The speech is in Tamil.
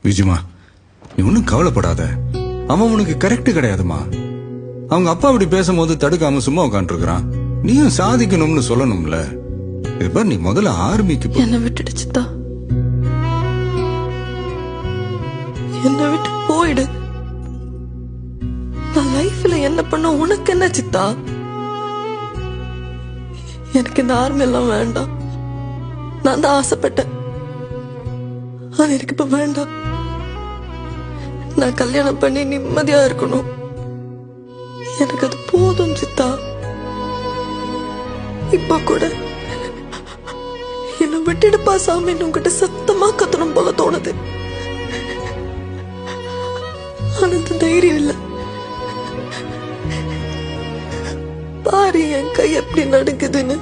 விஜயமா, நீ ஒன்னும் கவலைப்படாத. அவன் உனக்கு கரெக்ட் கிடையாதுமா. அவங்க அப்பா அப்படி பேசும்போது தடுக்காம சும்மா உட்காந்துருக்கான். நீயும் சாதிக்கணும்னு சொல்லணும்ல. இப்ப நீ முதல்ல ஆர்மிக்கு என்ன விட்டுடுச்சுதா, என்ன விட்டு போயிடு. நான் லைஃப்ல என்ன பண்ண உனக்கு என்ன சித்தா? எனக்கு இந்த ஆர்மி எல்லாம் வேண்டாம். நான் தான் ஆசைப்பட்டேன், ஆனா எனக்கு இப்ப வேண்டாம். நான் கல்யாணம் பண்ணி நிம்மதியா இருக்கணும். எனக்கு அது போதும் சித்தா. இப்ப கூட என்ன விட்டுடுப்பா சாமி, உங்ககிட்ட சத்தமா கத்தணும் போல தோணுது. ஆனா அந்த தைரியம் இல்ல. பாரு என் கை எப்படி நடுக்குதுன்னு.